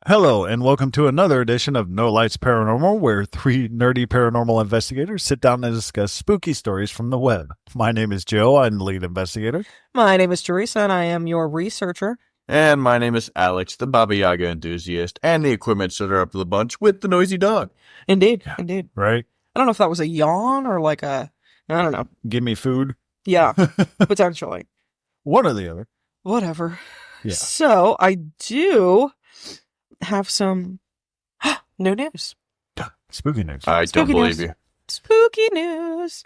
Hello, and welcome to another edition of No Lights Paranormal, where three nerdy paranormal investigators sit down and discuss spooky stories from the web. My name is Joe, I'm the lead investigator. My name is Teresa, and I am your researcher. And my name is Alex, the Baba Yaga enthusiast, and the equipment setter up to the bunch with the noisy dog. Indeed, indeed. Right? I don't know if that was a yawn or like a, I don't know. Give me food. Yeah, potentially. One or the other. Whatever. Yeah. So, I do have some new news. Spooky news. I don't Spooky believe news. you. Spooky news.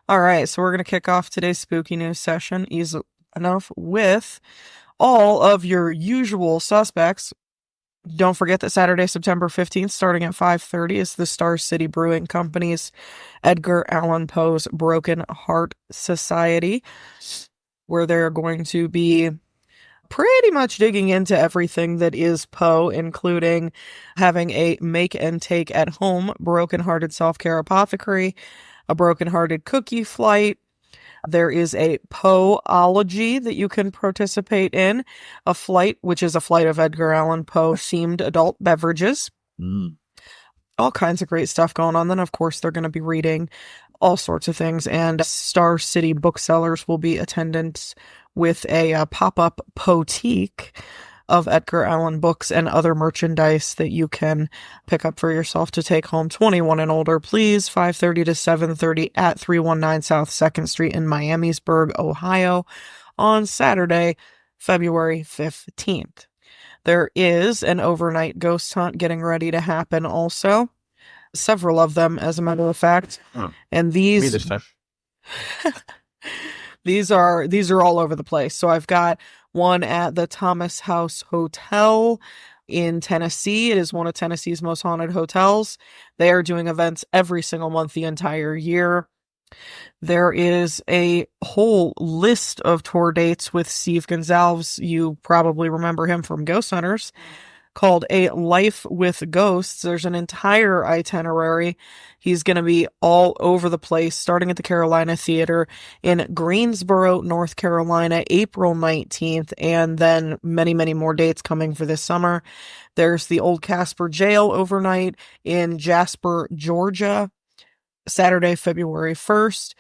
All right, so we're going to kick off today's spooky news session easy enough with all of your usual suspects. Don't forget that Saturday, September 15th, starting at 5:30, is the Star City Brewing Company's Edgar Allan Poe's Broken Heart Society, where they're going to be pretty much digging into everything that is Poe, including having a make and take at home broken-hearted self-care apothecary, a broken-hearted cookie flight. There is a Poe-ology that you can participate in, a flight, which is a flight of Edgar Allan Poe themed adult beverages. All kinds of great stuff going on. Then, of course, they're going to be reading all sorts of things, and Star City booksellers will be attendants with a pop-up Poetique of Edgar Allan books and other merchandise that you can pick up for yourself to take home. 21 and older, please. 5:30 to 7:30 at 319 South 2nd Street in Miamisburg, Ohio, on Saturday, February 15th. There is an overnight ghost hunt getting ready to happen also. Several of them, as a matter of fact. And Me these... this time. These are all over the place. So I've got one at the Thomas House Hotel in Tennessee. It is one of Tennessee's most haunted hotels. They are doing events every single month the entire year. There is a whole list of tour dates with Steve Gonsalves. You probably remember him from Ghost Hunters, called A Life with Ghosts. There's an entire itinerary. He's going to be all over the place, starting at the Carolina Theater in Greensboro, North Carolina, April 19th, and then many, many more dates coming for this summer. There's the Old Casper Jail overnight in Jasper, Georgia, Saturday, February 1st,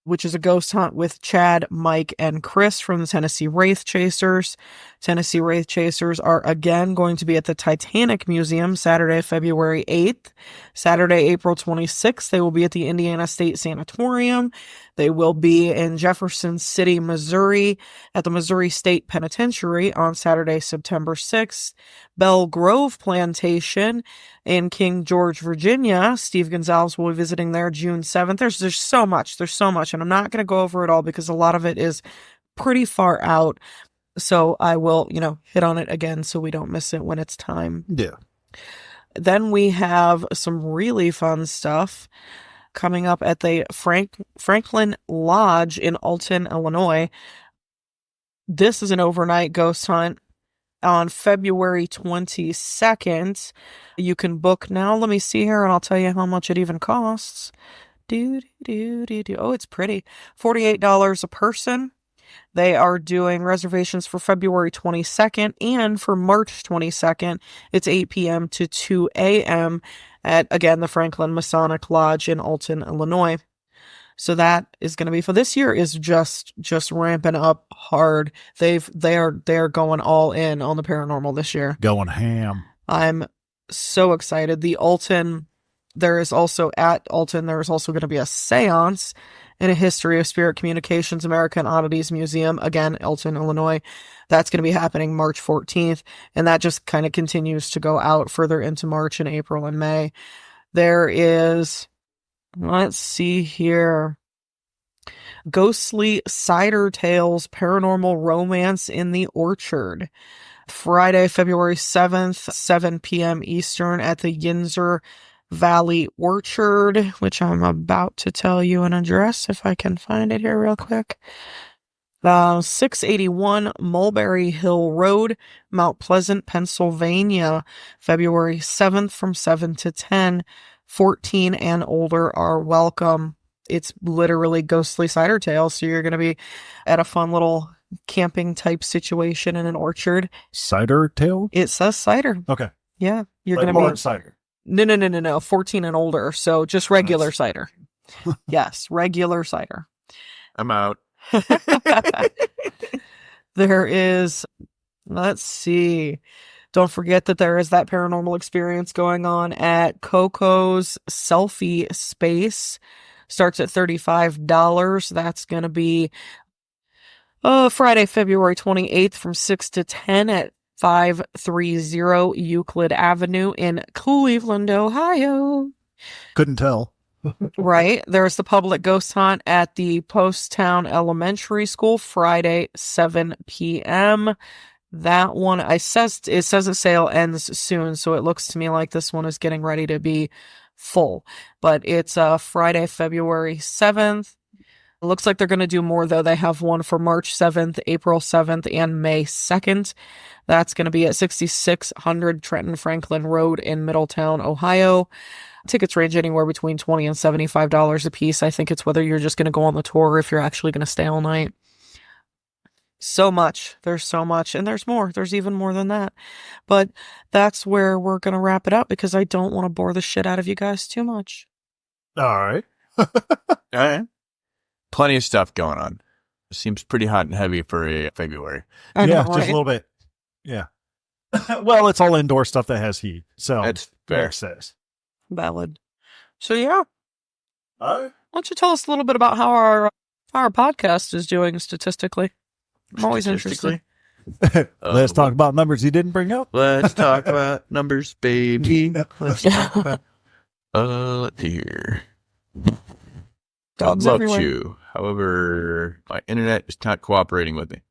which is a ghost hunt with Chad, Mike, and Chris from the Tennessee Wraith Chasers. Tennessee Wraith Chasers are again going to be at the Titanic Museum Saturday, February 8th. Saturday, April 26th, they will be at the Indiana State Sanatorium. They will be in Jefferson City, Missouri, at the Missouri State Penitentiary on Saturday, September 6th. Belle Grove Plantation in King George, Virginia. Steve Gonsalves will be visiting there June 7th. There's so much. There's so much. And I'm not going to go over it all because a lot of it is pretty far out. So I will, hit on it again so we don't miss it when it's time. Yeah. Then we have some really fun stuff coming up at the Franklin Lodge in Alton, Illinois. This is an overnight ghost hunt on February 22nd. You can book now. Let me see here, and I'll tell you how much it even costs. Oh, it's pretty. $48 a person. They are doing reservations for February 22nd and for March 22nd. It's 8 p.m. to 2 a.m. at, again, the Franklin Masonic Lodge in Alton, Illinois. So that is going to be for this year is just ramping up hard. They are going all in on the paranormal this year. Going ham. I'm so excited. There is also going to be a seance in a History of Spirit Communications American Oddities Museum, again, Alton, Illinois. That's going to be happening March 14th, and that just kind of continues to go out further into March and April and May. There is, let's see here, Ghostly Cider Tales Paranormal Romance in the Orchard. Friday, February 7th, 7 p.m. Eastern at the Yinzer Valley Orchard, which I'm about to tell you an address if I can find it here real quick. 681 Mulberry Hill Road, Mount Pleasant, Pennsylvania, February 7th from 7 to 10. 14 and older are welcome. It's literally Ghostly Cider Tales, so you're going to be at a fun little camping type situation in an orchard. Cider tail? It says cider. Okay. Yeah, you're Like going to hard be... cider. No. 14 and older. So just regular cider. Yes, regular cider. I'm out. There is, let's see. Don't forget that there is that paranormal experience going on at Coco's Selfie Space. Starts at $35. That's going to be Friday, February 28th from 6 to 10 at 530 Euclid Avenue in Cleveland, Ohio. Couldn't tell. Right. There's the public ghost hunt at the Post-Town Elementary School, Friday, 7 p.m. That one, it says the sale ends soon, so it looks to me like this one is getting ready to be full. But it's Friday, February 7th. It looks like they're going to do more, though. They have one for March 7th, April 7th, and May 2nd. That's going to be at 6600 Trenton Franklin Road in Middletown, Ohio. Tickets range anywhere between $20 and $75 a piece. I think it's whether you're just going to go on the tour or if you're actually going to stay all night. So much. There's so much. And there's more. There's even more than that. But that's where we're going to wrap it up because I don't want to bore the shit out of you guys too much. All right. All right. Plenty of stuff going on. It seems pretty hot and heavy for a February. I know, Just right? a little bit. Yeah. Well, it's all indoor stuff that has heat. So That's fair. makes sense. Valid. So yeah, All right. why don't you tell us a little bit about how our podcast is doing statistically? I'm always interested. Let's talk about numbers you didn't bring up. Let's talk about numbers, baby. Let's talk about. Let's see here. Dogs I'd love everywhere. to. However, my internet is not cooperating with me.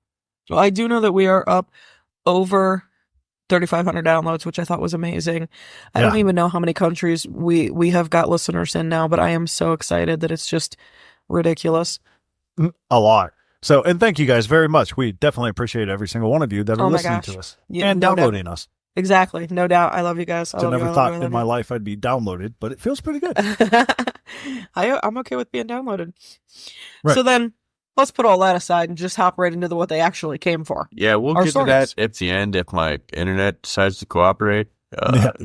So I do know that we are up over 3,500 downloads, which I thought was amazing. I don't even know how many countries we have got listeners in now, but I am so excited that it's just ridiculous. A lot. So, and thank you guys very much. We definitely appreciate every single one of you that are Oh my listening gosh. to us Yeah, and no doubt. downloading us. Exactly. No doubt. I love you guys. I never thought in my life I'd be downloaded, but it feels pretty good. I'm okay with being downloaded. Right. So then let's put all that aside and just hop right into what they actually came for. Yeah, we'll Our get stories. to that at the end if my internet decides to cooperate.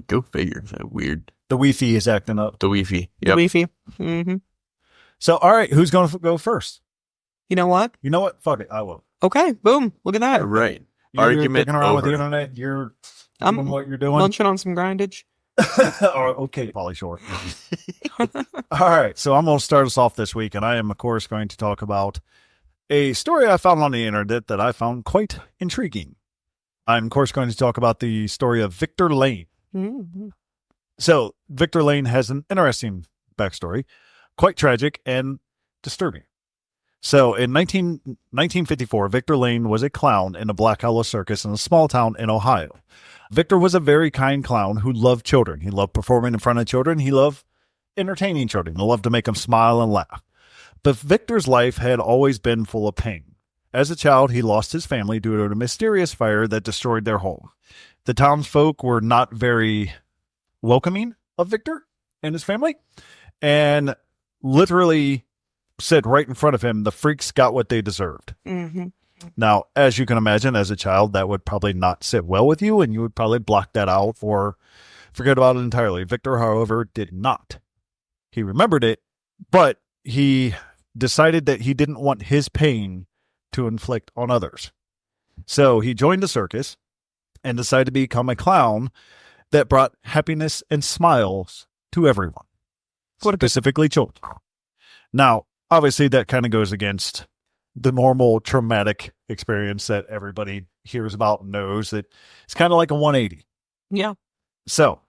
Go figure. Is that weird? The Wi-Fi is acting up. The Wi-Fi. The Yep. Wi-Fi. Mm-hmm. So, all right, who's going to go first? You know what? You know what? Fuck it. I will. Okay. Boom. Look at that. All right. You're Argument dicking around with the over. internet. You're I'm doing what you're doing. Munching on some grindage. Okay, Polly Shore. All right, so I'm going to start us off this week, and I am, of course, going to talk about a story I found on the internet that I found quite intriguing. I'm, of course, going to talk about the story of Victor Lane. Mm-hmm. So, Victor Lane has an interesting backstory, quite tragic and disturbing. So, in 1954, Victor Lane was a clown in a Black Hollow circus in a small town in Ohio. Victor was a very kind clown who loved children. He loved performing in front of children. He loved entertaining children. He loved to make them smile and laugh. But Victor's life had always been full of pain. As a child, he lost his family due to a mysterious fire that destroyed their home. The townsfolk were not very welcoming of Victor and his family, and literally said right in front of him, the freaks got what they deserved. Mm-hmm. Now, as you can imagine, as a child, that would probably not sit well with you, and you would probably block that out or forget about it entirely. Victor, however, did not. He remembered it, but he decided that he didn't want his pain to inflict on others. So he joined the circus and decided to become a clown that brought happiness and smiles to everyone, specifically children. Now, obviously, that kind of goes against the normal traumatic experience that everybody hears about and knows. That it's kind of like a 180. Yeah. So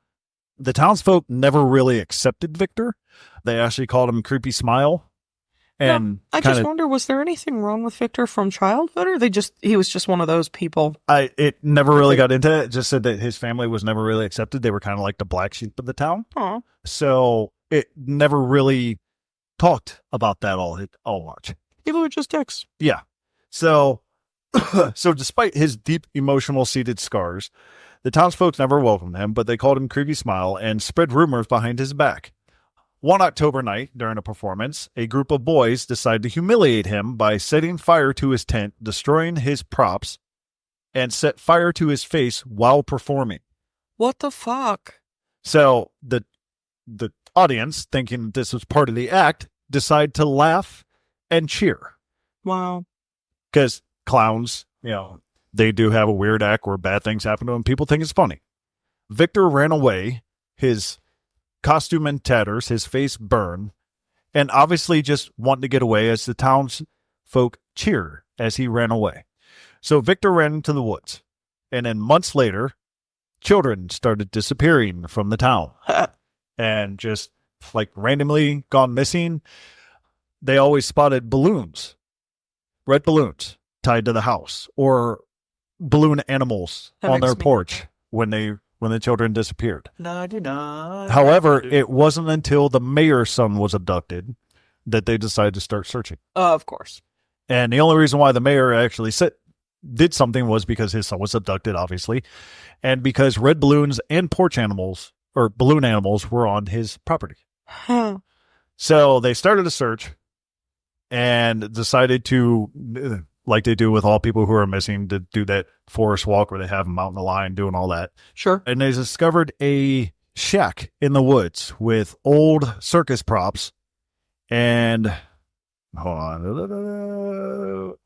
the townsfolk never really accepted Victor. They actually called him Creepy Smile. And I just wonder, was there anything wrong with Victor from childhood, or he was just one of those people? It never really got into it. It just said that his family was never really accepted. They were kind of like the black sheep of the town. Aw. So it never really talked about that all much. People are just dicks. Yeah. So despite his deep emotional seated scars, the townsfolk never welcomed him, but they called him Creepy Smile and spread rumors behind his back. One October night, during a performance, a group of boys decided to humiliate him by setting fire to his tent, destroying his props, and set fire to his face while performing. What the fuck? So the audience, thinking this was part of the act, decide to laugh and cheer. Wow. Because clowns, they do have a weird act where bad things happen to them. People think it's funny. Victor ran away, his costume in tatters, his face burned, and obviously just wanting to get away as the townsfolk cheered as he ran away. So Victor ran into the woods, and then months later, children started disappearing from the town and just like randomly gone missing. They always spotted balloons, red balloons tied to the house, or balloon animals That on makes their me porch when the children disappeared. Na-di-na. However, it wasn't until the mayor's son was abducted that they decided to start searching. Of course. And the only reason why the mayor actually did something was because his son was abducted, obviously, and because red balloons and porch animals or balloon animals were on his property. Huh. So they started a search and decided to, like they do with all people who are missing, to do that forest walk where they have them out in the line doing all that. Sure. And they discovered a shack in the woods with old circus props and old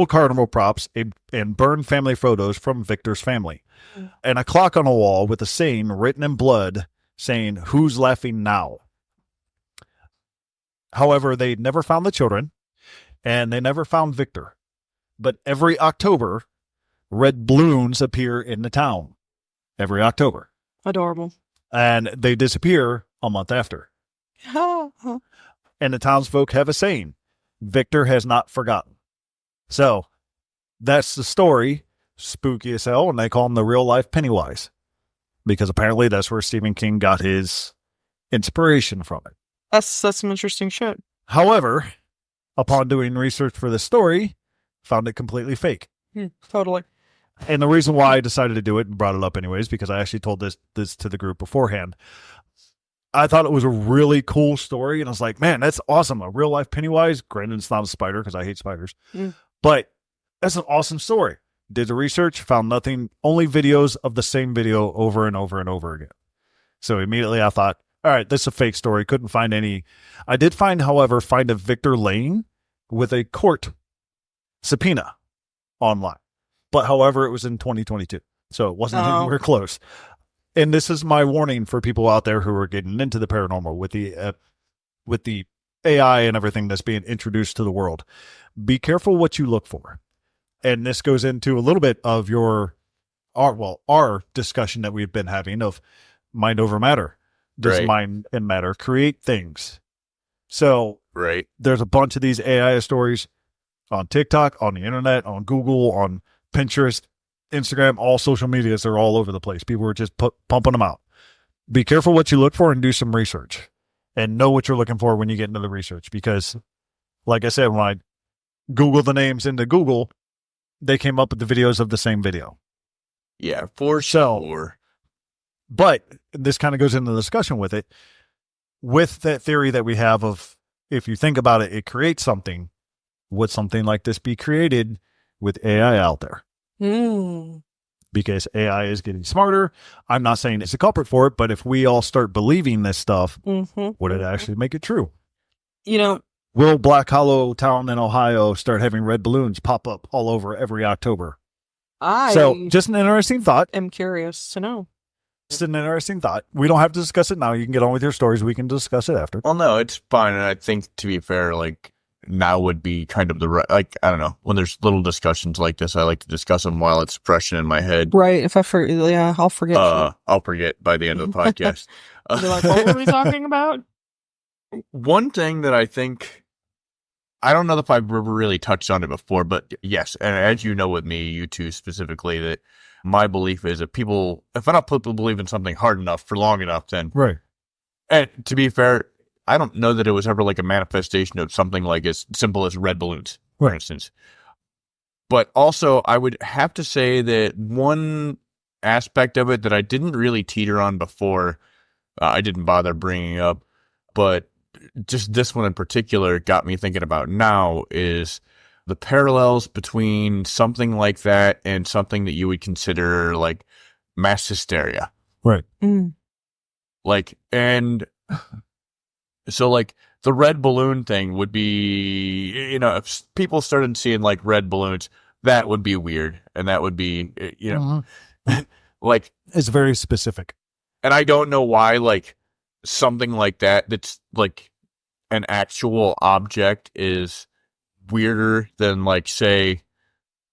carnival props and burned family photos from Victor's family, and a clock on a wall with a saying written in blood saying, "Who's laughing now?" However, they never found the children, and they never found Victor. But every October, red balloons appear in the town. Every October. Adorable. And they disappear a month after. And the townsfolk have a saying, Victor has not forgotten. So that's the story, spooky as hell, and they call him the real life Pennywise. Because apparently that's where Stephen King got his inspiration from it. That's some interesting shit. However, upon doing research for the story, found it completely fake. Totally. And the reason why I decided to do it and brought it up anyways, because I actually told this to the group beforehand. I thought it was a really cool story, and I was like, man, that's awesome. A real life Pennywise. Granted, it's not a spider because I hate spiders. But that's an awesome story. Did the research, found nothing, only videos of the same video over and over and over again. So immediately I thought, all right, this is a fake story. Couldn't find any. I did find a Victor Lane with a court subpoena online. But however, it was in 2022. So it wasn't anywhere close. And this is my warning for people out there who are getting into the paranormal with the AI and everything that's being introduced to the world. Be careful what you look for. And this goes into a little bit of our discussion that we've been having of mind over matter. Does mind and matter create things? So there's a bunch of these AI stories on TikTok, on the internet, on Google, on Pinterest, Instagram, all social medias are all over the place. People are just pumping them out. Be careful what you look for and do some research and know what you're looking for when you get into the research. Because like I said, when I Google the names into Google, they came up with the videos of the same video. Yeah, for sure. But this kind of goes into the discussion with it. With that theory that we have of, if you think about it, it creates something. Would something like this be created with AI out there? Because AI is getting smarter. I'm not saying it's a culprit for it, but if we all start believing this stuff, would it actually make it true? Will Black Hollow Town in Ohio start having red balloons pop up all over every October? So just an interesting thought. I'm curious to know. It's an interesting thought. We don't have to discuss it now. You can get on with your stories. We can discuss it after. Well, no, it's fine. And I think, to be fair, now would be kind of I don't know. When there's little discussions like this, I like to discuss them while it's fresh in my head. Right. If I forget, I'll forget. I'll forget by the end of the podcast. You're like, what were we talking about? One thing that I think, I don't know if I've ever really touched on it before, but yes, and as you know with me, you two specifically, that my belief is that if enough people believe in something hard enough for long enough, then right. And to be fair, I don't know that it was ever like a manifestation of something like as simple as red balloons, for instance. But also, I would have to say that one aspect of it that I didn't really teeter on before, I didn't bother bringing up, but just this one in particular got me thinking about now, is the parallels between something like that and something that you would consider like mass hysteria. Right. Like, and so like the red balloon thing would be, you know, if people started seeing like red balloons, that would be weird. And that would be, you know, like, It's very specific. and I don't know why, like, something like that, that's like an actual object is weirder than, like, say,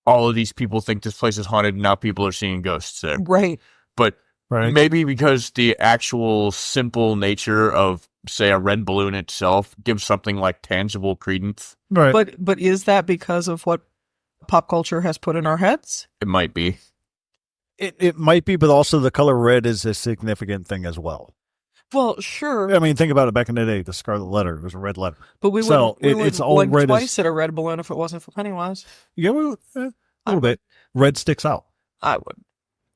all of these people think this place is haunted and now people are seeing ghosts there. Right. But Right. maybe because the actual simple nature of, say, a red balloon itself gives something like tangible credence. Right. But is that because of what pop culture has put in our heads? It might be. It might be, but also the color red is a significant thing as well. Well, sure. I mean, think about it. Back in the day, the Scarlet Letter was a red letter. But we So wouldn't, it's all blink red twice at a red balloon if it wasn't for Pennywise. Yeah, a little bit. Red sticks out. I would.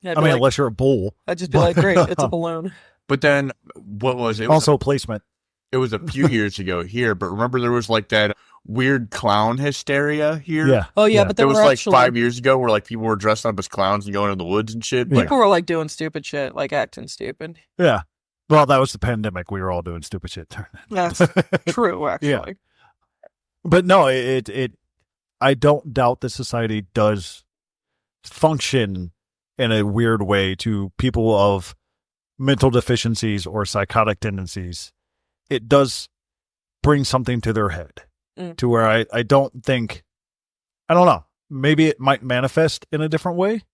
Yeah, I mean, unless you're a bull. I'd just be like, great, it's a balloon. But then, what was it? Also placement. It was a few years ago here, but remember there was like that weird clown hysteria here? Yeah. Oh, yeah, but It there was were like actually, 5 years ago where like people were dressed up as clowns and going in the woods and shit. Yeah. Like, people were like doing stupid shit, like acting stupid. Yeah. Well, that was the pandemic. We were all doing stupid shit. That's true, actually. Yeah. But no, I don't doubt that society does function in a weird way to people of mental deficiencies or psychotic tendencies. It does bring something to their head to where I don't think, I don't know, maybe it might manifest in a different way.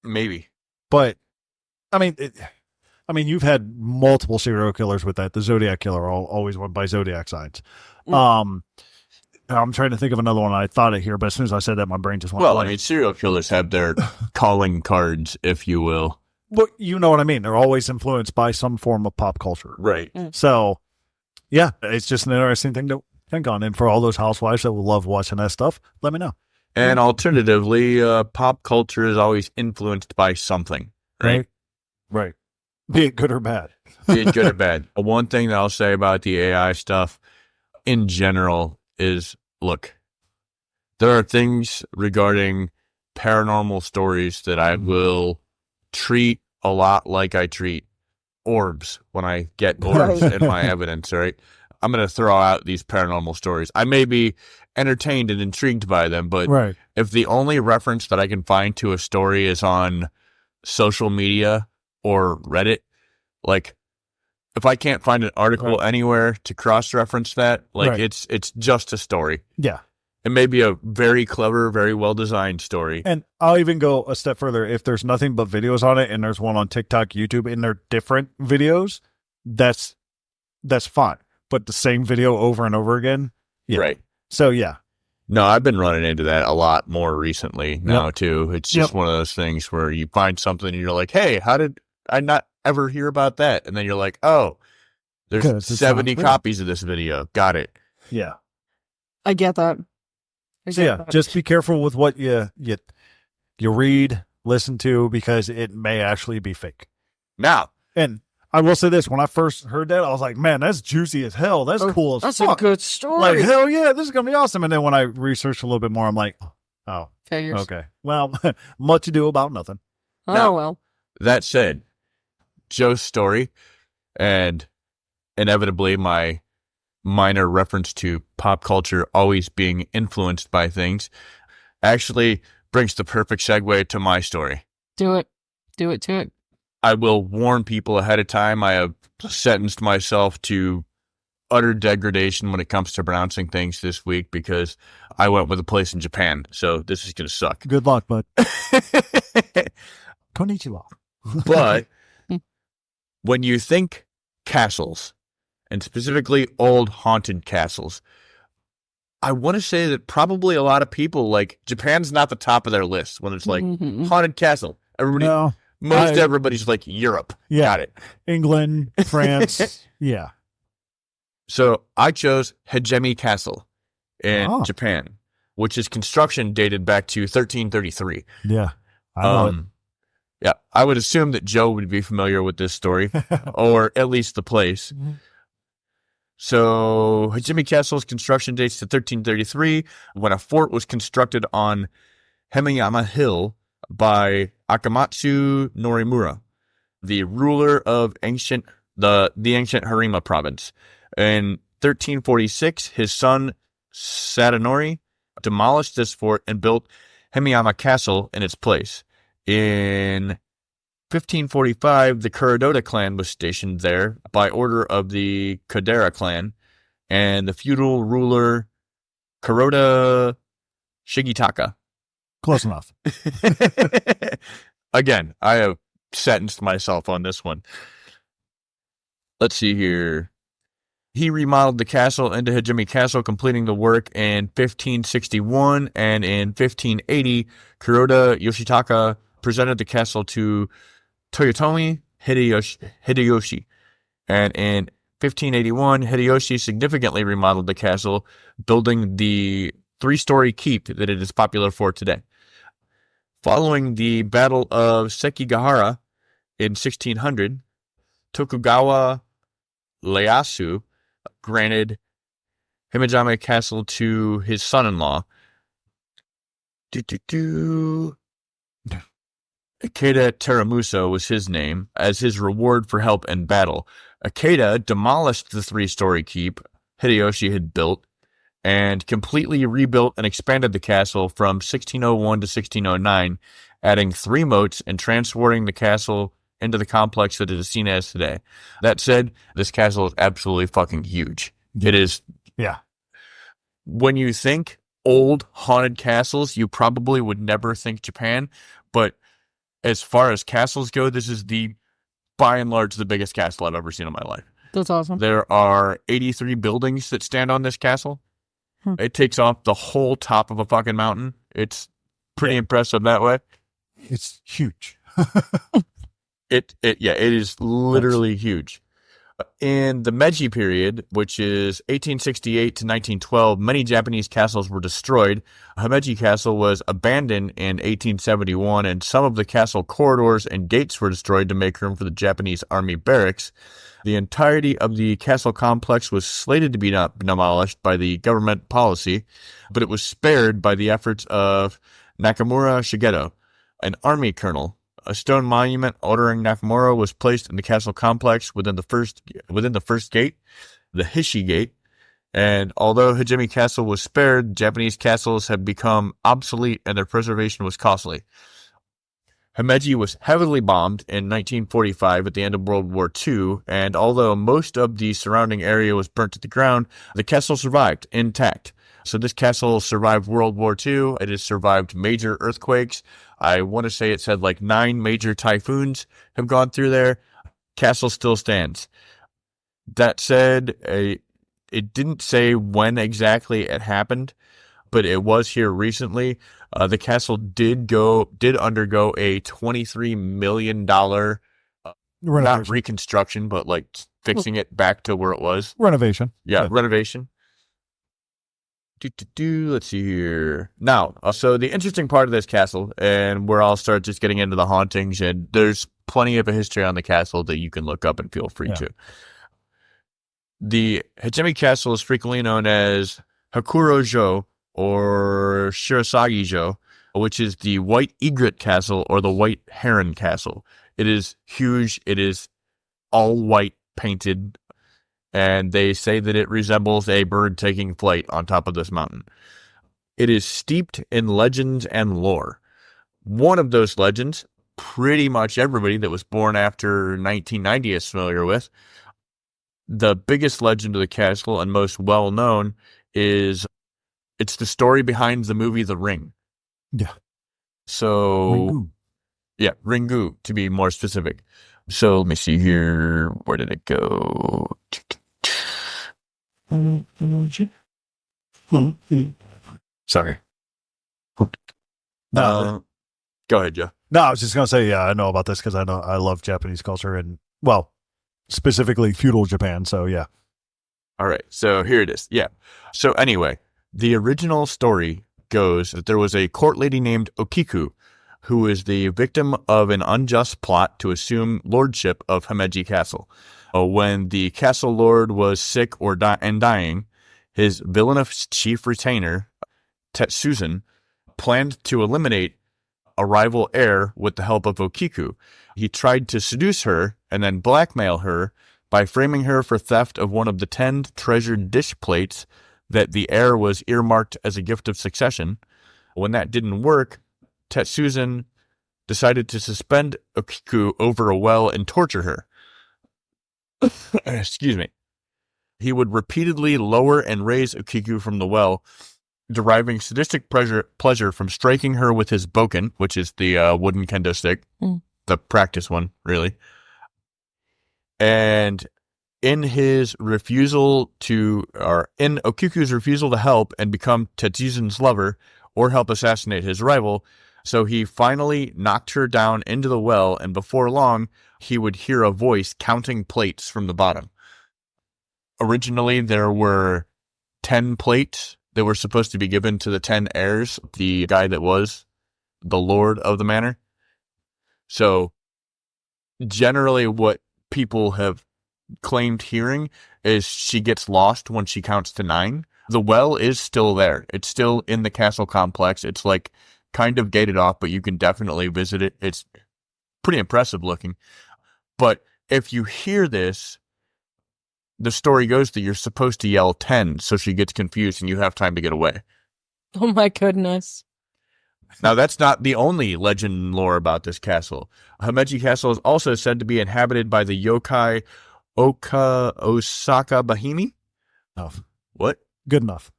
maybe. But I mean, you've had multiple serial killers with that. The Zodiac killer always went by zodiac signs. I'm trying to think of another one. I thought it here, but as soon as I said that, my brain just went. Well, blank. I mean, serial killers have their calling cards, if you will. Well, you know what I mean. They're always influenced by some form of pop culture. Right. So, yeah, it's just an interesting thing to think on. And for all those housewives that will love watching that stuff, let me know. And alternatively, pop culture is always influenced by something, right? Right. Be it good or bad. Be it good or bad. One thing that I'll say about the AI stuff in general is, look, there are things regarding paranormal stories that I will treat a lot like I treat orbs when I get orbs in my evidence, right? I'm going to throw out these paranormal stories. I may be entertained and intrigued by them, but Right. if the only reference that I can find to a story is on social media or Reddit, like, if I can't find an article anywhere to cross-reference that, like, it's just a story. Yeah. It may be a very clever, very well-designed story. And I'll even go a step further. If there's nothing but videos on it and there's one on TikTok, YouTube, and they're different videos, that's fine. But the same video over and over again. Yeah. Right. So, yeah. No, I've been running into that a lot more recently now, too. It's just one of those things where you find something and you're like, hey, how did I not ever hear about that? And then you're like, oh, there's 70 copies of this video. Got it. Yeah. I get that. So, yeah, just be careful with what you read, listen to, because it may actually be fake. Now, and I will say this, when I first heard that, I was like, man, that's juicy as hell. That's cool as That's fuck. a good story. Like, hell yeah, this is going to be awesome. And then when I researched a little bit more, I'm like, oh, Figures. okay. Well, much ado about nothing. Oh, Now- well. that said, Joe's story and inevitably my minor reference to pop culture always being influenced by things actually brings the perfect segue to my story. Do it. Do it to it. I will warn people ahead of time. I have sentenced myself to utter degradation when it comes to pronouncing things this week because I went with a place in Japan. So this is going to suck. Good luck, bud. Konnichiwa. But when you think castles, and specifically old haunted castles, I want to say that probably a lot of people, like, Japan's not the top of their list when it's like haunted castle. Everybody's like Europe. Yeah. Got it. England, France. Yeah. So I chose Himeji Castle in Japan, which is construction dated back to 1333. Yeah. I know it. Yeah, I would assume that Joe would be familiar with this story, or at least the place. So Himeji Castle's construction dates to 1333, when a fort was constructed on Hemiyama Hill by Akamatsu Norimura. the ruler of the ancient Harima province. In 1346, his son Sadanori demolished this fort and built Himeji Castle in its place. In 1545, the Kurodota clan was stationed there by order of the Kodera clan, and the feudal ruler Kuroda Shigitaka. Close enough. Again, I have sentenced myself on this one. Let's see here. He remodeled the castle into Himeji Castle, completing the work in 1561, and in 1580, Kuroda Yoshitaka presented the castle to Toyotomi Hideyoshi. And in 1581, Hideyoshi significantly remodeled the castle, building the 3-story keep that it is popular for today. Following the Battle of Sekigahara in 1600, Tokugawa Ieyasu granted Himeji Castle to his son-in-law. Ikeda Teramuso was his name, as his reward for help in battle. Ikeda demolished the 3-story keep Hideyoshi had built and completely rebuilt and expanded the castle from 1601 to 1609, adding 3 moats and transporting the castle into the complex that it is seen as today. That said, this castle is absolutely fucking huge. It is. Yeah. When you think old haunted castles, you probably would never think Japan, but as far as castles go, this is by and large, the biggest castle I've ever seen in my life. That's awesome. There are 83 buildings that stand on this castle. It takes off the whole top of a fucking mountain. It's pretty impressive that way. It's huge. It is literally huge. In the Meiji period, which is 1868 to 1912, many Japanese castles were destroyed. Himeji Castle was abandoned in 1871, and some of the castle corridors and gates were destroyed to make room for the Japanese army barracks. The entirety of the castle complex was slated to be demolished by the government policy, but it was spared by the efforts of Nakamura Shigeto, an army colonel. A stone monument honoring Nakamura was placed in the castle complex within the first gate, the Hishi Gate. And although Himeji Castle was spared, Japanese castles had become obsolete and their preservation was costly. Himeji was heavily bombed in 1945 at the end of World War II, and although most of the surrounding area was burnt to the ground, the castle survived intact. So this castle survived World War II. It has survived major earthquakes. I want to say it said like 9 major typhoons have gone through there. Castle still stands. That said, it didn't say when exactly it happened, but it was here recently. The castle did undergo a $23 million not reconstruction, but like fixing it back to where it was. Renovation. Yeah, renovation. Let's see here. Now, so the interesting part of this castle, and where I'll start just getting into the hauntings, and there's plenty of a history on the castle that you can look up and feel free to. The Himeji Castle is frequently known as Hakuro-jo or Shirasagi-jo, which is the White Egret Castle or the White Heron Castle. It is huge. It is all white painted, and they say that it resembles a bird taking flight on top of this mountain. It is steeped in legends and lore. One of those legends, pretty much everybody that was born after 1990 is familiar with. The biggest legend of the castle and most well-known is it's the story behind the movie The Ring. Yeah. So, Ringu. Yeah, Ringu, to be more specific. So, let me see here. Where did it go? Sorry. Go ahead, Joe. No, I was just going to say, yeah, I know about this because I love Japanese culture and, well, specifically feudal Japan. So, yeah. All right. So here it is. Yeah. So anyway, the original story goes that there was a court lady named Okiku who was the victim of an unjust plot to assume lordship of Himeji Castle. When the castle lord was sick and dying, his villainous chief retainer, Tetsuzan, planned to eliminate a rival heir with the help of Okiku. He tried to seduce her and then blackmail her by framing her for theft of one of the 10 treasured dish plates that the heir was earmarked as a gift of succession. When that didn't work, Tetsuzan decided to suspend Okiku over a well and torture her. Excuse me. He would repeatedly lower and raise Okiku from the well, deriving sadistic pleasure from striking her with his bokken, which is the wooden kendo stick, the practice one, really. And in Okiku's refusal to help and become Tetsuzan's lover or help assassinate his rival, so he finally knocked her down into the well, and before long, he would hear a voice counting plates from the bottom. Originally, there were 10 plates that were supposed to be given to the 10 heirs, the guy that was the lord of the manor. So, generally what people have claimed hearing is she gets lost when she counts to 9. The well is still there. It's still in the castle complex. It's like kind of gated off, but you can definitely visit it. It's pretty impressive looking. But if you hear this, the story goes that you're supposed to yell 10 so she gets confused and you have time to get away. Oh my goodness. Now, that's not the only legend and lore about this castle. Himeji Castle is also said to be inhabited by the yokai Osaka Bahimi. Oh, What? good enough.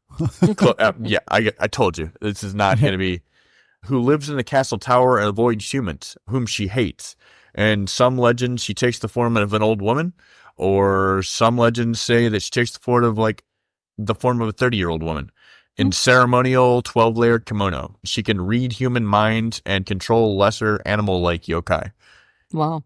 Yeah, I told you. This is not going to be... Who lives in the castle tower and avoids humans, whom she hates. And some legends, she takes the form of an old woman, or some legends say that she takes the form of a 30-year-old woman. In ceremonial 12-layered kimono, she can read human minds and control lesser animal-like yokai. Wow.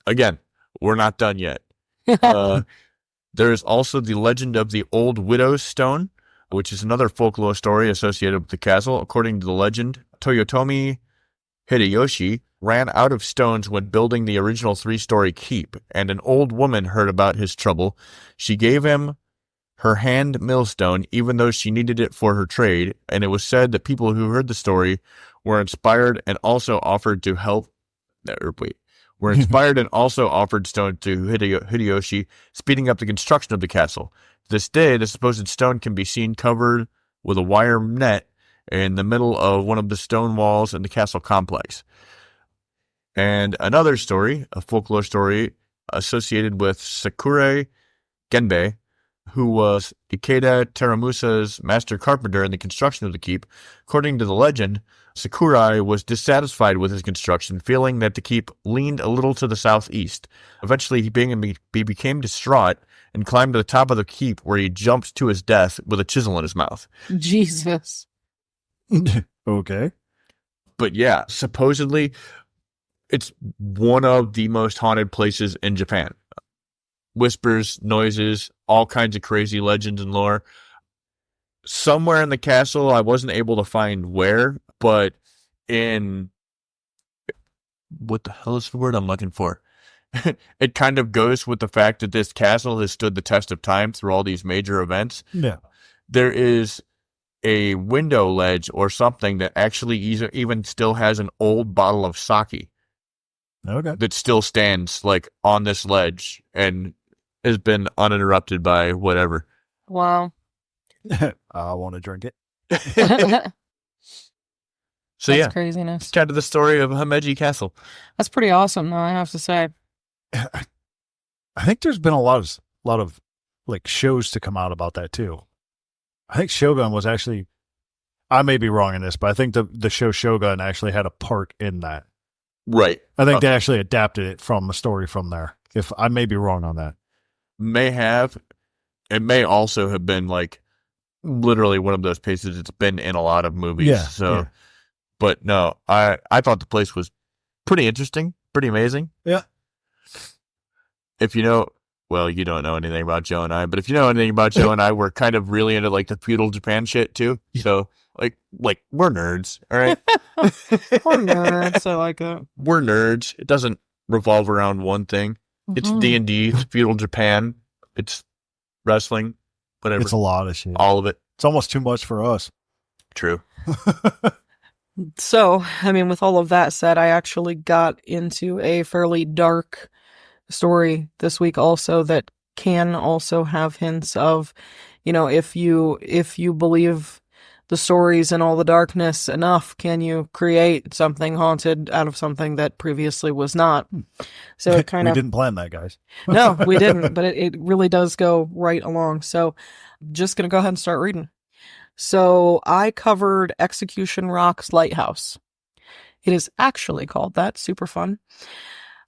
Again, we're not done yet. There is also the legend of the Old Widow's Stone, which is another folklore story associated with the castle. According to the legend, Toyotomi Hideyoshi ran out of stones when building the original 3-story keep, and an old woman heard about his trouble. She gave him her hand millstone, even though she needed it for her trade, and it was said that people who heard the story were inspired and also offered to help. Were inspired and also offered stone to Hideyoshi, speeding up the construction of the castle. To this day, the supposed stone can be seen covered with a wire net in the middle of one of the stone walls in the castle complex. And another story, a folklore story associated with Sakura Genbei, who was Ikeda Teramusa's master carpenter in the construction of the keep. According to the legend, Sakurai was dissatisfied with his construction, feeling that the keep leaned a little to the southeast. Eventually, he became distraught and climbed to the top of the keep, where he jumped to his death with a chisel in his mouth. Jesus. Okay. But yeah, supposedly, it's one of the most haunted places in Japan. Whispers, noises, all kinds of crazy legends and lore. Somewhere in the castle, I wasn't able to find where, but in... What the hell is the word I'm looking for? It kind of goes with the fact that this castle has stood the test of time through all these major events. Yeah. There is a window ledge or something that actually even still has an old bottle of sake. Okay. That still stands on this ledge and has been uninterrupted by whatever. Wow. I want to drink it. So That's yeah, craziness. it's kind of the story of Himeji Castle. That's pretty awesome, though, I have to say. I think there's been a lot of shows to come out about that too. I think Shogun was actually, I may be wrong in this, but I think the show Shogun actually had a part in that. Right. I think they actually adapted it from a story from there. If I may be wrong on that. May have. It may also have been literally one of those places that's been in a lot of movies. Yeah. So, yeah. But no, I thought the place was pretty interesting, pretty amazing. Yeah. If you know, well, you don't know anything about Joe and I, but if you know anything about Joe and I, we're kind of really into the feudal Japan shit too. So we're nerds, all right? We're nerds, I like it. We're nerds. It doesn't revolve around one thing. It's D&D, it's feudal Japan, it's wrestling, whatever. It's a lot of shit. All of it. It's almost too much for us. True. So, I mean, with all of that said, I actually got into a fairly dark story this week also that can also have hints of, if you believe the stories and all the darkness enough, can you create something haunted out of something that previously was not? So it kind We of didn't plan that, guys. No, we didn't, but it really does go right along. So just gonna go ahead and start reading. So I covered Execution Rocks Lighthouse. It is actually called that. Super fun.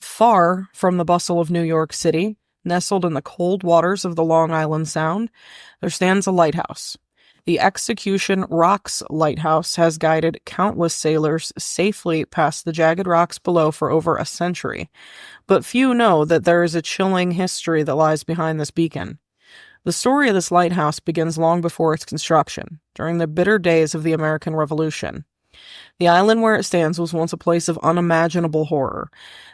Far from the bustle of New York City, nestled in the cold waters of the Long Island Sound, there stands a lighthouse. The Execution Rocks Lighthouse has guided countless sailors safely past the jagged rocks below for over a century. But few know that there is a chilling history that lies behind this beacon. The story of this lighthouse begins long before its construction, during the bitter days of the American Revolution. The island where it stands was once a place of unimaginable horror.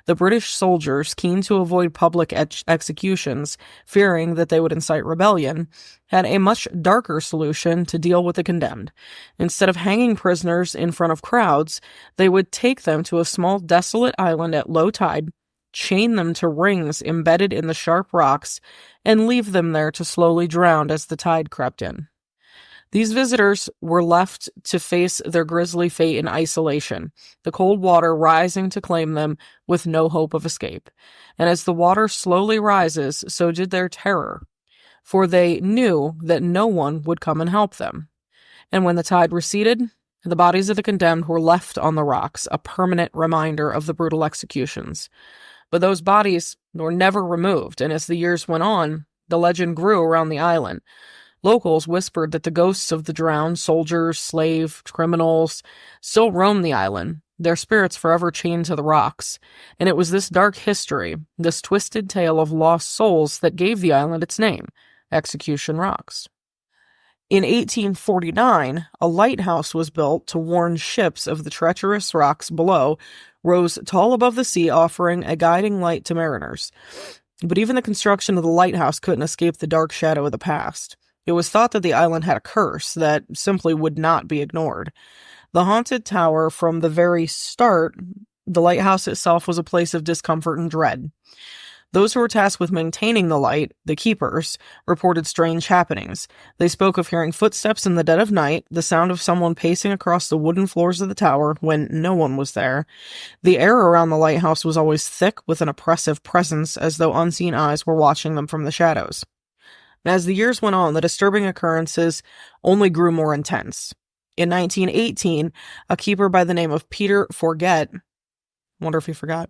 The British soldiers, keen to avoid public executions, fearing that they would incite rebellion, had a much darker solution to deal with the condemned. Instead of hanging prisoners in front of crowds, they would take them to a small desolate island at low tide, chain them to rings embedded in the sharp rocks, and leave them there to slowly drown as the tide crept in. These visitors were left to face their grisly fate in isolation, the cold water rising to claim them with no hope of escape. And as the water slowly rises, so did their terror, for they knew that no one would come and help them. And when the tide receded, the bodies of the condemned were left on the rocks, a permanent reminder of the brutal executions. But those bodies were never removed, and as the years went on, the legend grew around the island. Locals whispered that the ghosts of the drowned soldiers, slaves, criminals still roamed the island, their spirits forever chained to the rocks. And it was this dark history, this twisted tale of lost souls, that gave the island its name, Execution Rocks. In 1849, a lighthouse was built to warn ships of the treacherous rocks below, rose tall above the sea, offering a guiding light to mariners. But even the construction of the lighthouse couldn't escape the dark shadow of the past. It was thought that the island had a curse that simply would not be ignored. The haunted tower, from the very start, the lighthouse itself was a place of discomfort and dread. Those who were tasked with maintaining the light, the keepers, reported strange happenings. They spoke of hearing footsteps in the dead of night, the sound of someone pacing across the wooden floors of the tower when no one was there. The air around the lighthouse was always thick with an oppressive presence, as though unseen eyes were watching them from the shadows. As the years went on, the disturbing occurrences only grew more intense. In 1918, a keeper by the name of Peter Forget, wonder if he forgot,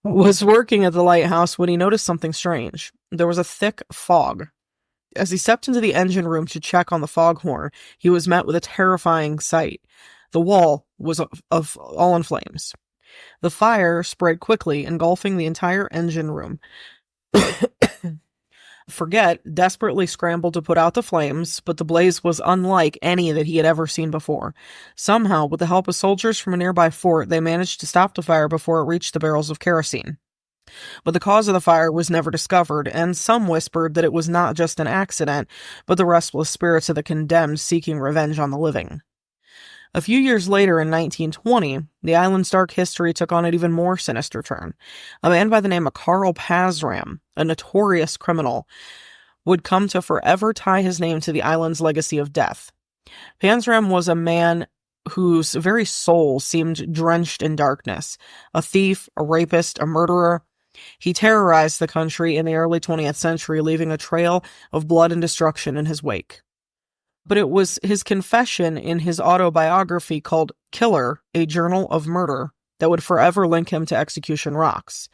was working at the lighthouse when he noticed something strange. There was a thick fog. As he stepped into the engine room to check on the foghorn, he was met with a terrifying sight. The wall was all in flames. The fire spread quickly, engulfing the entire engine room. Forget desperately scrambled to put out the flames, but the blaze was unlike any that he had ever seen before. Somehow, with the help of soldiers from a nearby fort, they managed to stop the fire before it reached the barrels of kerosene. But the cause of the fire was never discovered, and some whispered that it was not just an accident, but the restless spirits of the condemned seeking revenge on the living. A few years later, in 1920, the island's dark history took on an even more sinister turn. A man by the name of Karl Pazram, a notorious criminal, would come to forever tie his name to the island's legacy of death. Pazram was a man whose very soul seemed drenched in darkness. A thief, a rapist, a murderer. He terrorized the country in the early 20th century, leaving a trail of blood and destruction in his wake. But it was his confession in his autobiography called Killer, a Journal of Murder, that would forever link him to Execution Rocks.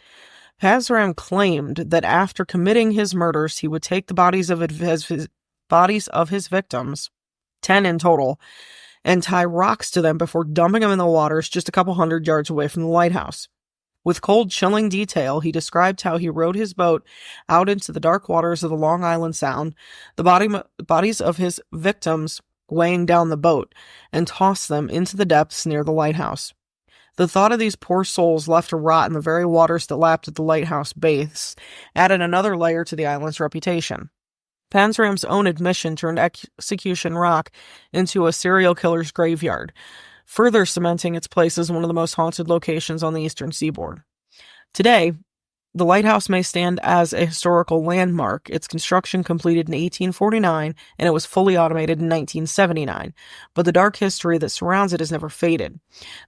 Pazram claimed that after committing his murders, he would take the bodies of his victims, 10 in total, and tie rocks to them before dumping them in the waters just a couple hundred yards away from the lighthouse. With cold, chilling detail, he described how he rowed his boat out into the dark waters of the Long Island Sound, the bodies of his victims weighing down the boat, and tossed them into the depths near the lighthouse. The thought of these poor souls left to rot in the very waters that lapped at the lighthouse base added another layer to the island's reputation. Pazram's own admission turned Execution Rock into a serial killer's graveyard. further cementing its place as one of the most haunted locations on the eastern seaboard. Today, the lighthouse may stand as a historical landmark. Its construction completed in 1849, and it was fully automated in 1979, but the dark history that surrounds it has never faded.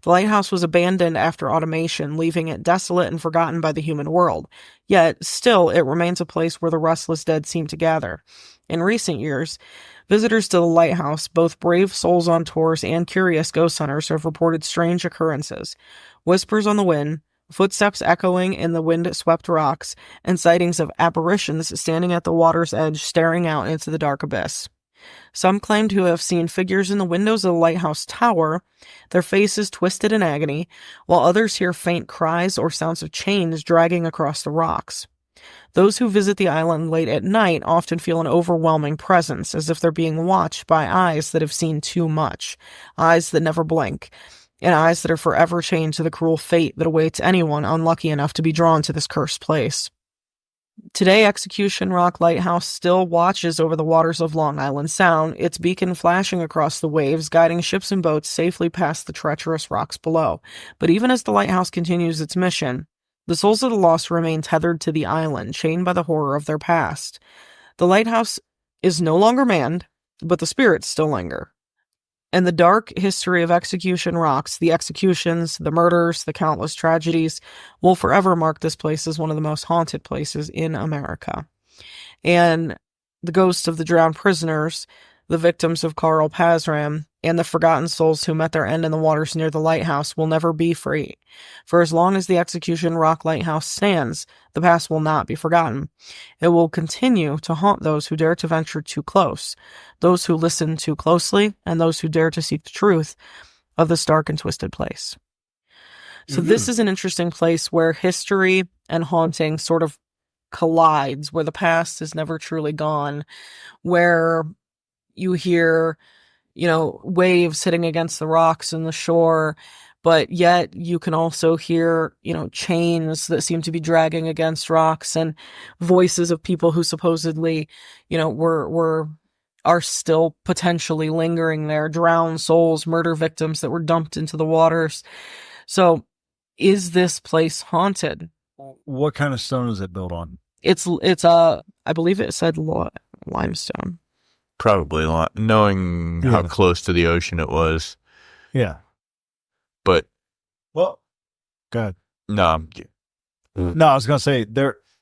The lighthouse was abandoned after automation, leaving it desolate and forgotten by the human world. Yet, still, it remains a place where the restless dead seem to gather. In recent years, visitors to the lighthouse, both brave souls on tours and curious ghost hunters, have reported strange occurrences. Whispers on the wind, footsteps echoing in the wind-swept rocks, and sightings of apparitions standing at the water's edge staring out into the dark abyss. Some claim to have seen figures in the windows of the lighthouse tower, their faces twisted in agony, while others hear faint cries or sounds of chains dragging across the rocks. Those who visit the island late at night often feel an overwhelming presence, as if they're being watched by eyes that have seen too much, eyes that never blink, and eyes that are forever chained to the cruel fate that awaits anyone unlucky enough to be drawn to this cursed place. Today, Execution Rock Lighthouse still watches over the waters of Long Island Sound, its beacon flashing across the waves, guiding ships and boats safely past the treacherous rocks below. But even as the lighthouse continues its mission, the souls of the lost remain tethered to the island, chained by the horror of their past. The lighthouse is no longer manned, but the spirits still linger. And the dark history of Execution Rocks, the executions, the murders, the countless tragedies, will forever mark this place as one of the most haunted places in America. And the ghosts of the drowned prisoners, the victims of Carl Pazram, and the forgotten souls who met their end in the waters near the lighthouse will never be free. For as long as the Execution Rock Lighthouse stands, the past will not be forgotten. It will continue to haunt those who dare to venture too close, those who listen too closely, and those who dare to seek the truth of this dark and twisted place. So this is an interesting place where history and haunting sort of collides, where the past is never truly gone, where you hear, waves hitting against the rocks and the shore, but yet you can also hear, chains that seem to be dragging against rocks, and voices of people who supposedly, are still potentially lingering there, drowned souls, murder victims that were dumped into the waters. So is this place haunted? What kind of stone is it built on? It's I believe it said limestone. Probably a lot, knowing how close to the ocean it was. Yeah. But, well, go ahead. No, I was going to say,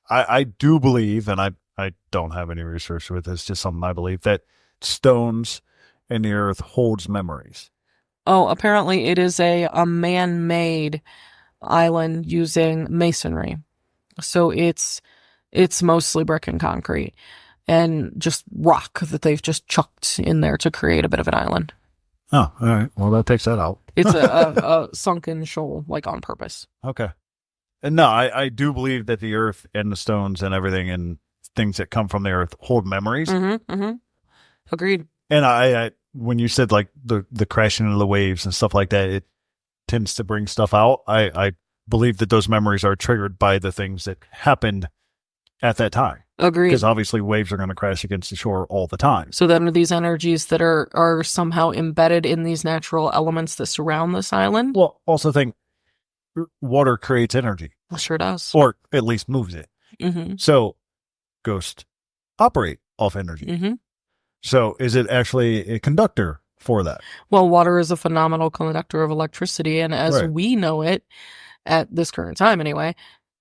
I do believe, and I don't have any research with this, just something I believe, that stones in the earth holds memories. Oh, apparently it is a man-made island using masonry. So it's mostly brick and concrete. And just rock that they've just chucked in there to create a bit of an island. Oh, all right. Well, that takes that out. It's a sunken shoal, like on purpose. Okay. And no, I do believe that the earth and the stones and everything and things that come from the earth hold memories. Mm-hmm, mm-hmm. Agreed. And I when you said like the crashing of the waves and stuff like that, it tends to bring stuff out. I believe that those memories are triggered by the things that happened at that time. Agreed. Because obviously waves are going to crash against the shore all the time. So then are these energies that are somehow embedded in these natural elements that surround this island? Well, also think water creates energy. Well, sure does. Or at least moves it. Mm-hmm. So ghosts operate off energy. Mm-hmm. So is it actually a conductor for that? Well, water is a phenomenal conductor of electricity. And as we know it, at this current time anyway,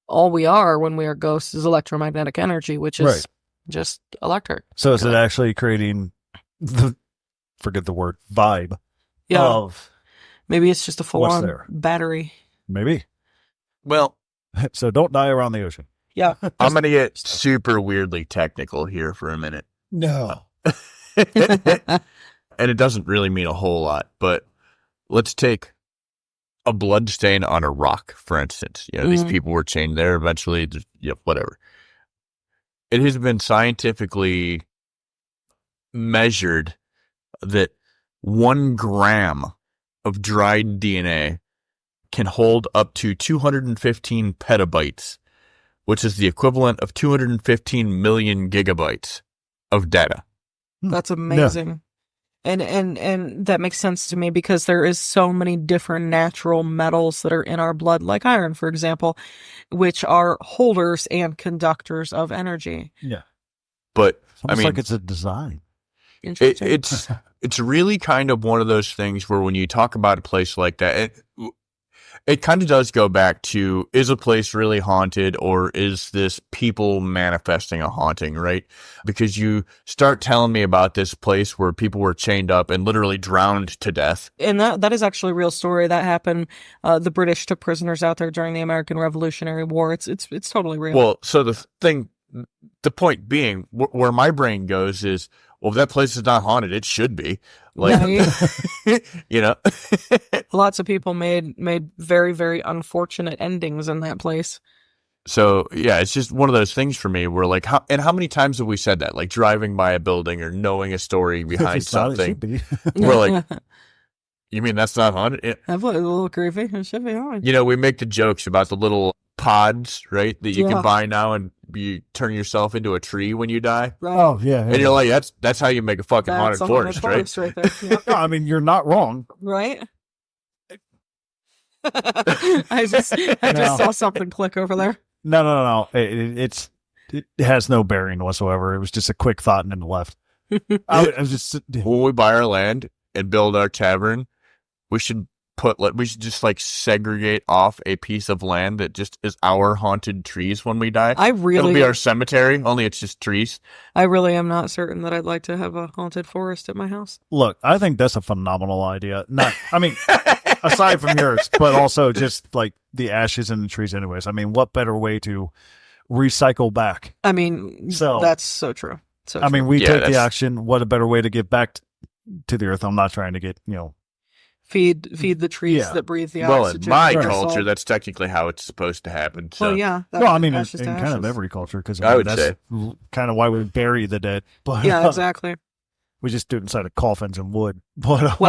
all we are when we are ghosts is electromagnetic energy, which is just electric. So is it actually creating forget the word, vibe of... Maybe it's just a full-on battery. Maybe. Well... So don't die around the ocean. Yeah. I'm going to get super weirdly technical here for a minute. No. And it doesn't really mean a whole lot, but let's take a blood stain on a rock, for instance. These people were chained there eventually, whatever. It has been scientifically measured that 1 gram of dried DNA can hold up to 215 petabytes, which is the equivalent of 215 million gigabytes of data. That's amazing. And that makes sense to me because there is so many different natural metals that are in our blood, like iron, for example, which are holders and conductors of energy. Yeah. But It's almost like it's a design. Interesting. it's really kind of one of those things where when you talk about a place like that, it kind of does go back to, is a place really haunted, or is this people manifesting a haunting, right? Because you start telling me about this place where people were chained up and literally drowned to death. And that is actually a real story that happened. The British took prisoners out there during the American Revolutionary War. It's totally real. Well, so the point being, where my brain goes is, well, if that place is not haunted, it should be. Like, you know, lots of people made very, very unfortunate endings in that place. So yeah, it's just one of those things for me where like, how many times have we said that? Like driving by a building or knowing a story behind something. We're like, you mean that's not haunted? That's a little creepy. It should be haunted. You know, we make the jokes about the little pods, right? That you can buy now, and you turn yourself into a tree when you die. Right. Oh yeah, and you're like, that's how you make a fucking haunted forest, right? There. Yep. No, I mean, you're not wrong, right? I just saw something click over there. No. It has no bearing whatsoever. It was just a quick thought and then left. I was just when we buy our land and build our tavern, we should just like segregate off a piece of land that just is our haunted trees when we die. It'll be our cemetery, only it's just trees. I really am not certain that I'd like to have a haunted forest at my house. Look, I think that's a phenomenal idea. I mean, aside from yours, but also just like the ashes in the trees anyways. I mean, what better way to recycle back? I mean, that's so true. I mean, we take the action. What a better way to give back to the earth. I'm not trying to get, feed the trees that breathe the oxygen. Well, in my culture, that's technically how it's supposed to happen. So. Well, yeah. I mean, in kind of every culture, because I would say kind of why we bury the dead. But yeah, exactly. We just do it inside of coffins and wood. But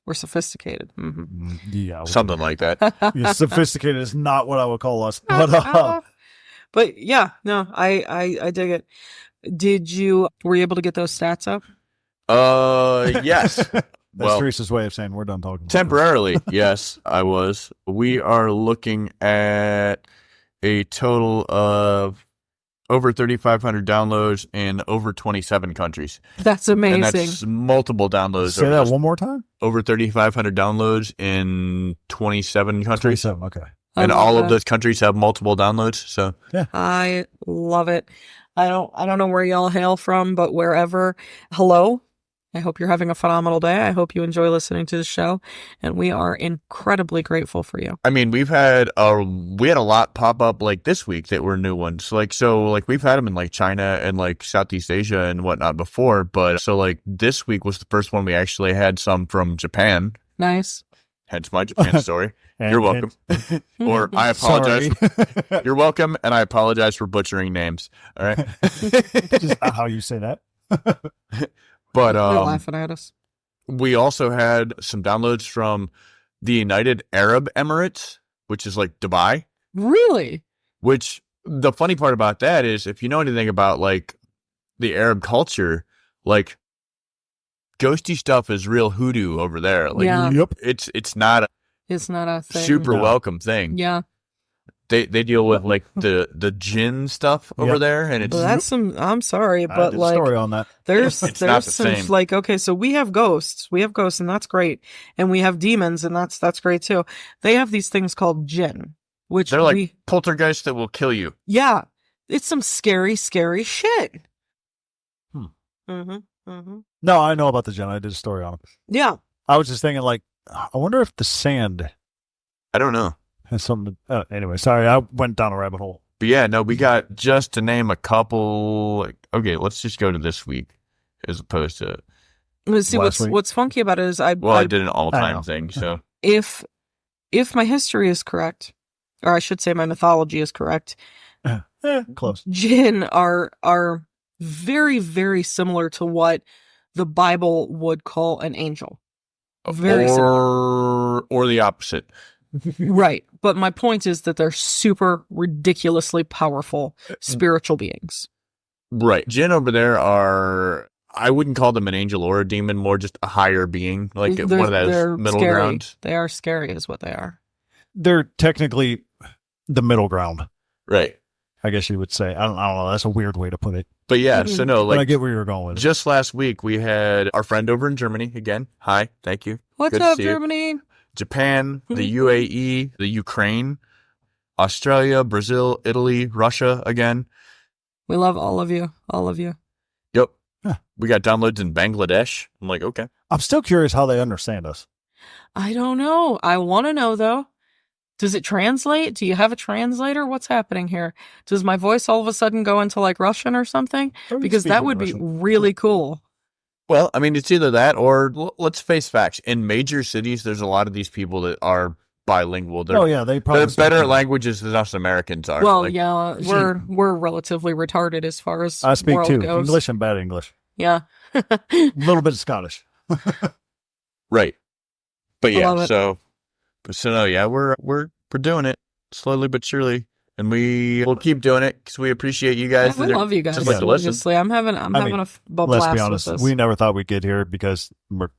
we're sophisticated. Mm-hmm. Yeah, something like that. Yeah, sophisticated is not what I would call us. But yeah, no, I dig it. Were you able to get those stats up? Yes. That's Teresa's way of saying we're done talking. Temporarily, yes, I was. We are looking at a total of over 3,500 downloads in over 27 countries. That's amazing. And that's multiple downloads. Say that one more time? Over 3,500 downloads in 27 countries. 27, okay. And all of those countries have multiple downloads. So yeah, I love it. I don't know where y'all hail from, but wherever, hello. I hope you're having a phenomenal day. I hope you enjoy listening to the show, and we are incredibly grateful for you. I mean, we had a lot pop up like this week that were new ones. Like we've had them in like China and like Southeast Asia and whatnot before, but so like this week was the first one we actually had some from Japan. Nice. Hence my Japan story. You're welcome. Or I apologize. You're welcome, and I apologize for butchering names. All right. Just not how you say that. But they're laughing at us. We also had some downloads from the United Arab Emirates, which is like Dubai. Really? Which the funny part about that is, if you know anything about like the Arab culture, like ghosty stuff is real hoodoo over there. Like, yep. It's not a thing. Super welcome thing. Yeah. They deal with like the jinn stuff over there, and it's that's some. I'm sorry, but like story on that. There's some same. like, okay, so we have ghosts, and that's great, and we have demons, and that's great too. They have these things called jinn, which they're like poltergeists that will kill you. Yeah, it's some scary shit. No, I know about the jinn. I did a story on it. Yeah, I was just thinking, like, I wonder if the sand. I don't know. Has something. Anyway, sorry, I went down a rabbit hole. But yeah, no, we got, just to name a couple. Like, okay, let's just go to this week as opposed to. Let's see what's funky about it is I did an all-time thing. So if my history is correct, or I should say my mythology is correct, close. Jinn are very, very similar to what the Bible would call an angel. Very similar. Or the opposite. Right. But my point is that they're super ridiculously powerful spiritual beings. Right. Jinn over there are I wouldn't call them an angel or a demon, more just a higher being, like one of They're those middle scary. grounds. They are scary is what they are. They're technically the middle ground, Right. I guess you would say. I don't know. That's a weird way to put it. But yeah, so no, But I like get where you're going with it. just last week we had our friend over in Germany again. Hi, thank you. What's Good to up, see you. Germany? Japan, the UAE, the Ukraine, Australia, Brazil, Italy, Russia again. We love all of you. All of you. Yep. Huh. We got downloads in Bangladesh. I'm like, okay. I'm still curious how they understand us. I don't know. I want to know, though. Does it translate? Do you have a translator? What's happening here? Does my voice all of a sudden go into like Russian or something? Because that would be really cool. Well, I mean, it's either that or let's face facts. In major cities, there's a lot of these people that are bilingual. They're, Oh, yeah. They probably they're better at languages than us Americans are. Well, Like, yeah, we're relatively retarded as far as I speak world too. goes. English and bad English. Yeah. A little bit of Scottish. right. But I love yeah, it. so no, yeah, we're doing it slowly but surely. And we will keep doing it because we appreciate you guys. I that love you guys. just like to listen. Obviously, I'm having mean, a blast Let's be honest. with this. We never thought we'd get here because we're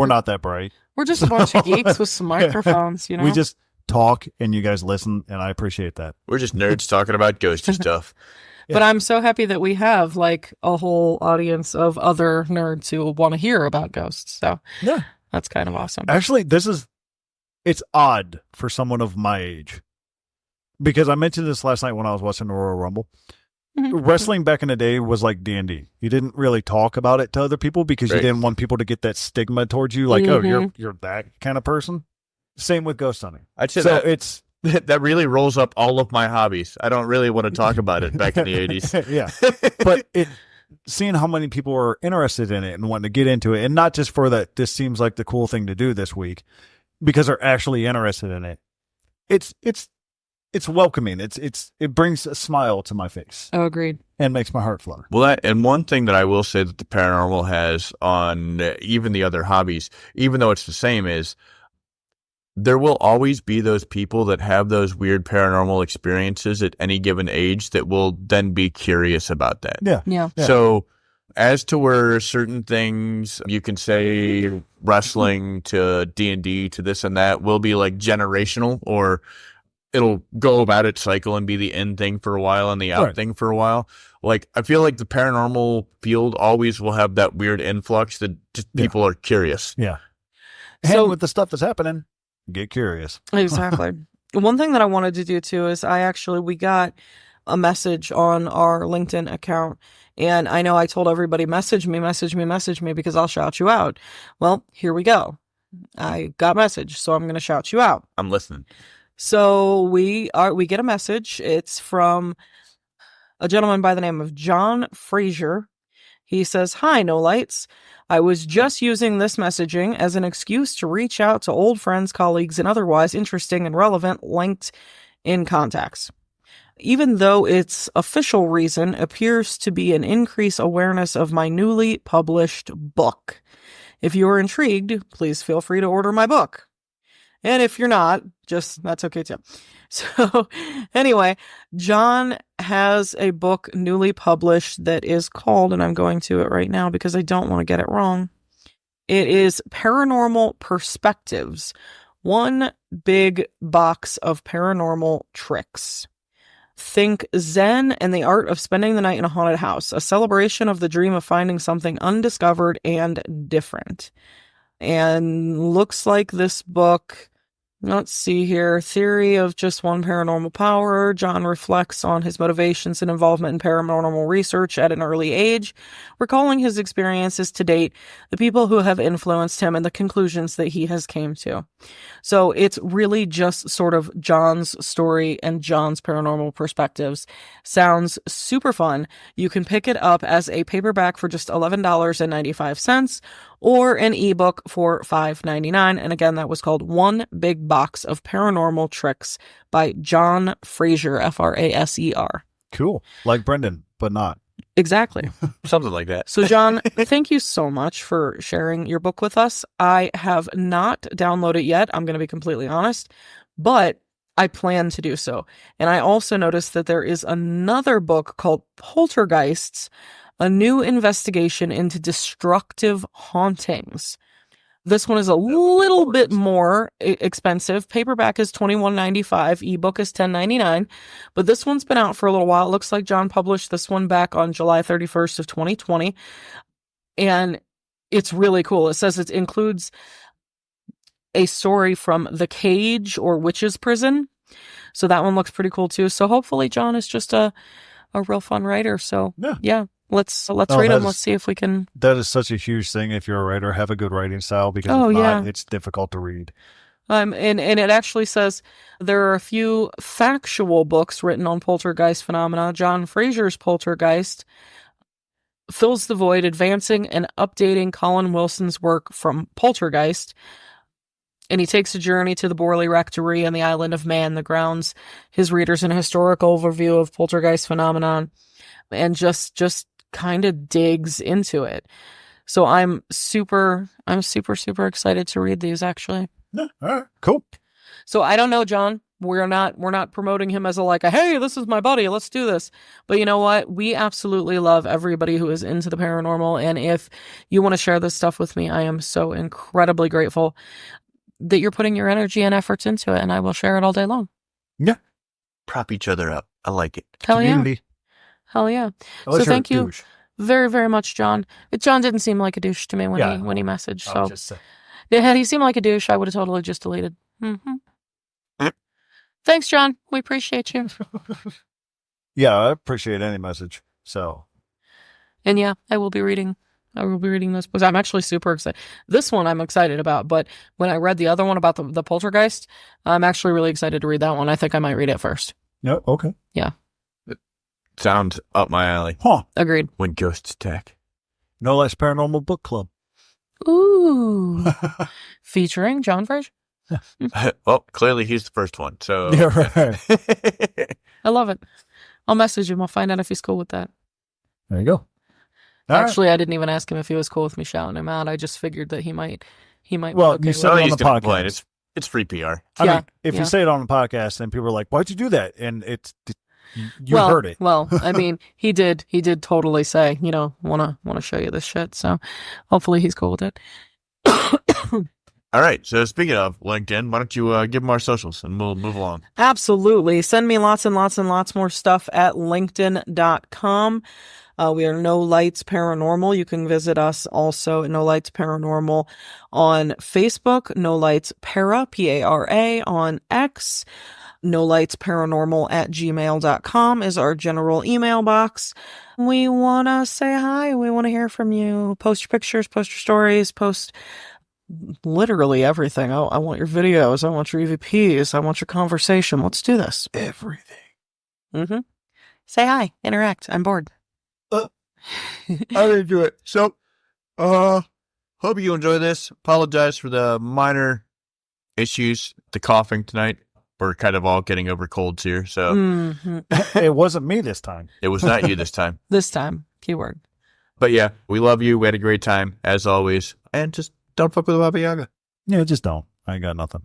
not that bright. We're just a bunch of geeks with some microphones, you know. We just talk and you guys listen, and I appreciate that. We're just nerds talking about ghosty stuff. But I'm so happy that we have like a whole audience of other nerds who want to hear about ghosts. So Yeah. that's kind of awesome. Actually, it's odd for someone of my age. Because I mentioned this last night when I was watching the Royal Rumble. Mhm. Wrestling back in the day was like D&D. You didn't really talk about it to other people because you Right. didn't want people to get that stigma towards you. Like, oh, Mhm. you're that kind of person. Same with ghost hunting. I'd say So that it's that really rolls up all of my hobbies. I don't really want to talk about it back in the 80s. yeah. But seeing how many people are interested in it and wanting to get into it, and not just for that, this seems like the cool thing to do this week, because they're actually interested in it. It's welcoming. It brings a smile to my face Oh, agreed. and makes my heart flutter. Well, and one thing that I will say that the paranormal has on even the other hobbies, even though it's the same, is there will always be those people that have those weird paranormal experiences at any given age that will then be curious about that. Yeah. Yeah. Yeah. So as to where certain things, you can say wrestling to D&D to this and that will be like generational, or it'll go about its cycle and be the in thing for a while and the out Right. thing for a while. Like, I feel like the paranormal field always will have that weird influx that just Yeah. people are curious. Yeah. And So- with the stuff that's happening, get curious. Exactly. One thing that I wanted to do too is we got a message on our LinkedIn account, and I know I told everybody message me because I'll shout you out. Well, here we go. I got a message, so I'm going to shout you out. I'm listening. So we get a message. It's from a gentleman by the name of John Frazier. He says, "Hi, No Lights. I was just using this messaging as an excuse to reach out to old friends, colleagues, and otherwise interesting and relevant LinkedIn contacts. Even though its official reason appears to be an increased awareness of my newly published book. If you are intrigued, please feel free to order my book. And if you're not, that's okay too." So anyway, John has a book newly published that is called, and I'm going to it right now because I don't want to get it wrong. It is Paranormal Perspectives, One Big Box of Paranormal Tricks. Think Zen and the Art of Spending the Night in a Haunted House, a celebration of the dream of finding something undiscovered and different. And looks like this book, let's see here, Theory of Just One Paranormal Power. John reflects on his motivations and involvement in paranormal research at an early age, recalling his experiences to date, the people who have influenced him, and the conclusions that he has came to. So it's really just sort of John's story and John's paranormal perspectives. Sounds super fun. You can pick it up as a paperback for just $11.95 or an ebook for $5.99. And again, that was called One Big Box of Paranormal Tricks by John Frazier, Fraser. Cool. Like Brendan, but not. Exactly. Something like that. So, John, thank you so much for sharing your book with us. I have not downloaded it yet. I'm going to be completely honest, but I plan to do so. And I also noticed that there is another book called Poltergeists A new investigation into destructive hauntings. This one is a little bit more expensive. Paperback is $21.95. Ebook is $10.99. But this one's been out for a little while. It looks like John published this one back on July 31st of 2020. And it's really cool. It says it includes a story from The Cage or Witch's Prison. So that one looks pretty cool too. So hopefully John is just a real fun writer. So yeah. Let's read them. Let's see if we can. That is such a huge thing if you're a writer. Have a good writing style, because if not, it's difficult to read. And it actually says there are a few factual books written on poltergeist phenomena. John Fraser's Poltergeist fills the void, advancing and updating Colin Wilson's work from Poltergeist. And he takes a journey to the Borley Rectory and the Island of Man that grounds his readers in a historical overview of poltergeist phenomenon, and just kind of digs into it. So I'm super excited to read these, actually. Yeah, all right, cool. So I don't know, John. We're not promoting him as a hey, this is my buddy, let's do this. But you know what? We absolutely love everybody who is into the paranormal. And if you want to share this stuff with me, I am so incredibly grateful that you're putting your energy and efforts into it, and I will share it all day long. Yeah. Prop each other up. I like it. Hell Community. yeah. Hell yeah. Unless So thank you're a you douche. very, very much, John. John didn't seem like a douche to me when he messaged. I So was just saying. had he seemed like a douche, I would have totally just deleted. Mm-hmm. Thanks, John. We appreciate you. Yeah, I appreciate any message. So. And yeah, I will be reading those books. I'm actually super excited. This one I'm excited about, but when I read the other one about the poltergeist, I'm actually really excited to read that one. I think I might read it first. Yeah, okay. Yeah. Sounds up my alley. Huh. Agreed. When ghosts attack. No Lights Paranormal Book Club. Ooh. Featuring John Fraser. Well, clearly he's the first one. So Yeah, right. I love it. I'll message him. I'll find out if he's cool with that. There you go. All Actually, I didn't even ask him if he was cool with me shouting him out. I just figured that he might. Well, be you okay said with it it. on the podcast. It's free PR. I Yeah, mean, if yeah. you say it on the podcast, then people are like, "Why'd you do that?" And you heard it. Well, I mean, he did totally say, want to show you this shit. So hopefully he's cool with it. All right. So speaking of LinkedIn, why don't you give them our socials and we'll move along. Absolutely. Send me lots and lots and lots more stuff at linkedin.com. We are No Lights Paranormal. You can visit us also at No Lights Paranormal on Facebook, No Lights Para, P-A-R-A, on X. No Lights Paranormal at gmail.com is our general email box. We want to say hi. We want to hear from you. Post your pictures, post your stories, post literally everything. I want your videos. I want your EVPs. I want your conversation. Let's do this. Everything. Mm-hmm. Say hi. Interact. I'm bored. I didn't do it. So, hope you enjoy this. Apologize for the minor issues, the coughing tonight. We're kind of all getting over colds here, so It wasn't me this time. it was not you this time. This time. Keyword. But yeah, we love you. We had a great time, as always. And just don't fuck with Baba Yaga. Yeah, just don't. I ain't got nothing.